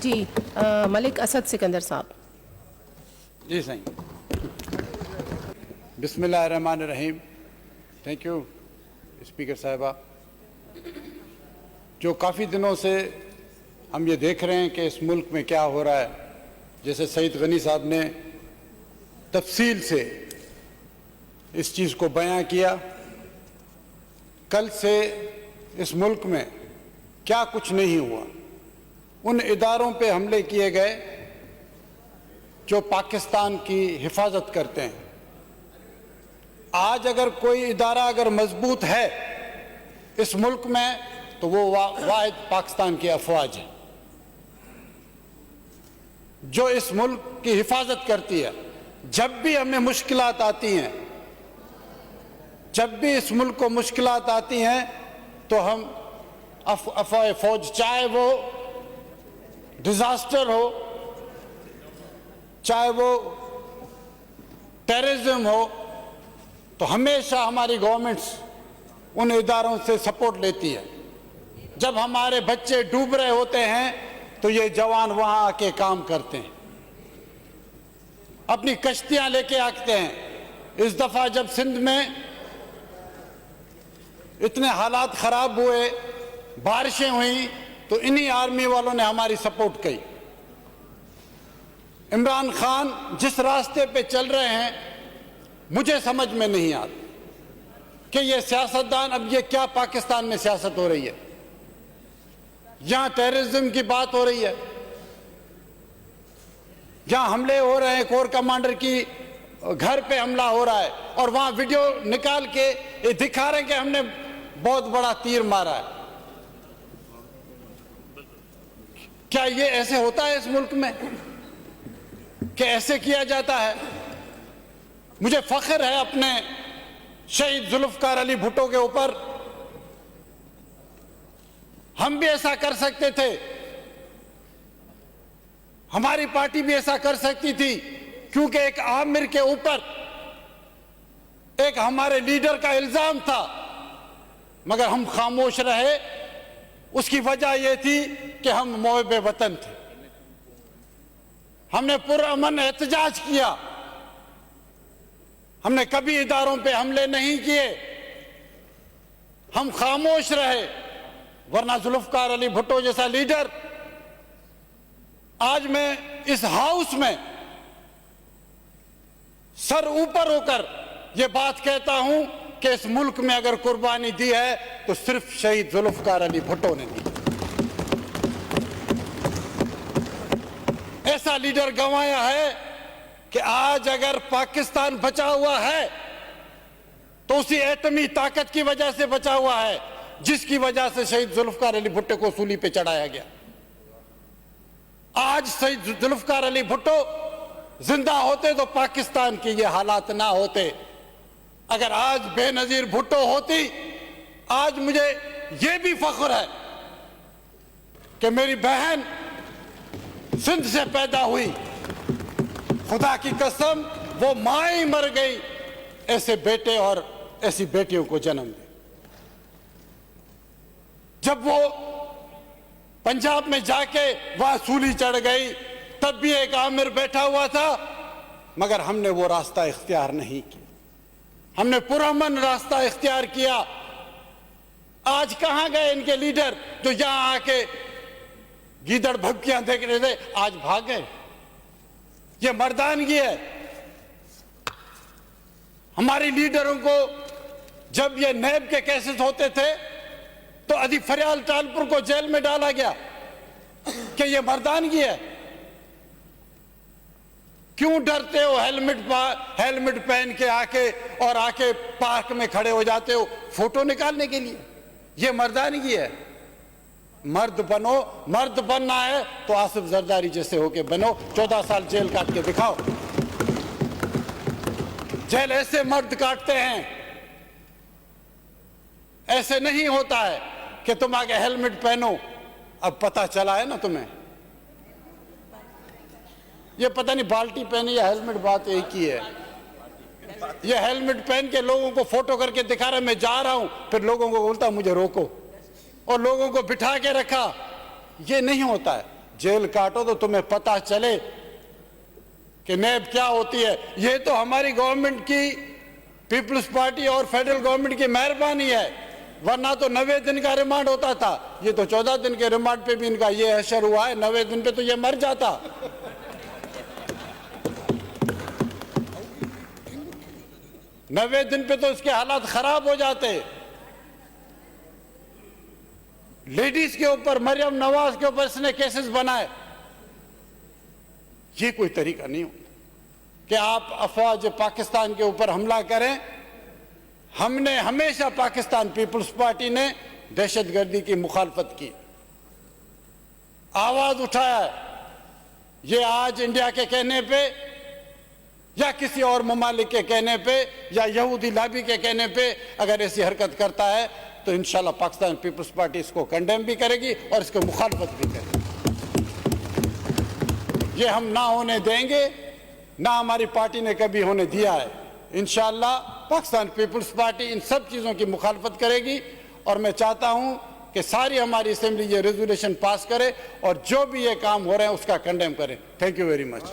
जी मलिक असद सिकंदर साहब। जी सही। बिस्मिल्लाहिर्रहमानिर्रहीम। थैंक यू स्पीकर साहिबा। जो काफ़ी दिनों से हम ये देख रहे हैं कि इस मुल्क में क्या हो रहा है, जैसे सईद गनी साहब ने तफसील से इस चीज़ को बयां किया, कल से इस मुल्क में क्या कुछ नहीं हुआ। उन इदारों पे हमले किए गए जो पाकिस्तान की हिफाजत करते हैं। आज अगर कोई इदारा अगर मजबूत है इस मुल्क में तो वो वाहिद पाकिस्तान की अफवाज है जो इस मुल्क की हिफाजत करती है। जब भी हमें मुश्किलात आती हैं, जब भी इस मुल्क को मुश्किलात आती हैं तो हम अफवाह फौज, चाहे वो डिजास्टर हो, चाहे वो टेररिज्म हो, तो हमेशा हमारी गवर्नमेंट्स उन इदारों से सपोर्ट लेती है। जब हमारे बच्चे डूब रहे होते हैं तो ये जवान वहां आके काम करते हैं, अपनी कश्तियां लेके आते हैं। इस दफा जब सिंध में इतने हालात खराब हुए, बारिशें हुई, तो इन्हीं आर्मी वालों ने हमारी सपोर्ट की। इमरान खान जिस रास्ते पे चल रहे हैं मुझे समझ में नहीं आता कि ये सियासतदान, अब ये क्या पाकिस्तान में सियासत हो रही है। यहां टेररिज्म की बात हो रही है, जहां हमले हो रहे हैं, कोर कमांडर की घर पे हमला हो रहा है और वहां वीडियो निकाल के ये दिखा रहे हैं कि हमने बहुत बड़ा तीर मारा है। क्या ये ऐसे होता है इस मुल्क में कि ऐसे किया जाता है? मुझे फख्र है अपने शहीद जुल्फकार अली भुट्टो के ऊपर। हम भी ऐसा कर सकते थे, हमारी पार्टी भी ऐसा कर सकती थी, क्योंकि एक आमिर के ऊपर एक हमारे लीडर का इल्जाम था, मगर हम खामोश रहे। उसकी वजह यह थी कि हम मोहब्बे वतन थे, हमने पुरअमन एहतजाज किया, हमने कभी इदारों पे हमले नहीं किए, हम खामोश रहे। वरना जुल्फकार अली भुट्टो जैसा लीडर, आज मैं इस हाउस में सर ऊपर होकर यह बात कहता हूं कि इस मुल्क में अगर कुर्बानी दी है तो सिर्फ शहीद जुल्फकार अली भुट्टो ने दी। ऐसा लीडर गंवाया है कि आज अगर पाकिस्तान बचा हुआ है तो उसी एटमी ताकत की वजह से बचा हुआ है जिसकी वजह से शहीद जुल्फकार अली भुट्टो को सूली पे चढ़ाया गया। आज शहीद जुल्फकार अली भुट्टो जिंदा होते तो पाकिस्तान के ये हालात ना होते। अगर आज बेनजीर भुट्टो होती, आज मुझे ये भी फख्र है कि मेरी बहन सिंध से पैदा हुई। खुदा की कसम वो मां ही मर गई ऐसे बेटे और ऐसी बेटियों को जन्म दे। जब वो पंजाब में जाके वहां सूली चढ़ गई तब भी एक आमिर बैठा हुआ था, मगर हमने वो रास्ता इख्तियार नहीं किया, हमने पुरअमन रास्ता इख्तियार किया। आज कहां गए इनके लीडर जो यहां आके गीदड़ भक्कियां देख रहे थे, आज भाग गए। ये मर्दानगी है। हमारी लीडरों को जब ये नैब के केसेस होते थे तो अदी फरियाल टालपुर को जेल में डाला गया कि ये मर्दानगी है। क्यों डरते हो हेलमेट पहन के आके पार्क में खड़े हो जाते हो फोटो निकालने के लिए? ये मर्दानगी है। मर्द बनो, मर्द बनना है तो आसिफ जरदारी जैसे होके बनो, 14 साल जेल काट के दिखाओ। जेल ऐसे मर्द काटते हैं, ऐसे नहीं होता है कि तुम आगे हेलमेट पहनो। अब पता चला है ना तुम्हें, ये पता नहीं बाल्टी पहनी या हेलमेट, बात एक ही है। ये हेलमेट पहन के लोगों को फोटो करके दिखा रहा है मैं जा रहा हूं, फिर लोगों को बोलता मुझे रोको, और लोगों को बिठा के रखा। ये नहीं होता है। जेल काटो तो तुम्हें पता चले कि नैब क्या होती है। ये तो हमारी गवर्नमेंट की, पीपल्स पार्टी और फेडरल गवर्नमेंट की मेहरबानी है, वरना तो 90 दिन का रिमांड होता था। ये तो 14 दिन के रिमांड पे भी इनका ये असर हुआ है, 90 दिन पे तो ये मर जाता। 90 दिन पे तो इसके हालात खराब हो जाते। लेडीज के ऊपर, मरियम नवाज के ऊपर इसने केसेस बनाए। ये कोई तरीका नहीं हो कि आप अफवाज पाकिस्तान के ऊपर हमला करें। हमने हमेशा, पाकिस्तान पीपल्स पार्टी ने दहशतगर्दी की मुखालफत की, आवाज उठाया है। ये आज इंडिया के कहने पे या किसी और ममालिक के कहने पे या यहूदी लाबी के कहने पे अगर ऐसी हरकत करता है तो इंशाल्लाह पाकिस्तान पीपल्स पार्टी इसको कंडेम भी करेगी और इसको मुखालफत भी करेगी। ये हम ना होने देंगे, ना हमारी पार्टी ने कभी होने दिया है। इंशाल्लाह पाकिस्तान पीपल्स पार्टी इन सब चीज़ों की मुखालफत करेगी और मैं चाहता हूं कि सारी हमारी असेंबली ये रेजोल्यूशन पास करे और जो भी ये काम हो रहे हैं उसका कंडेम करें। Thank you very much.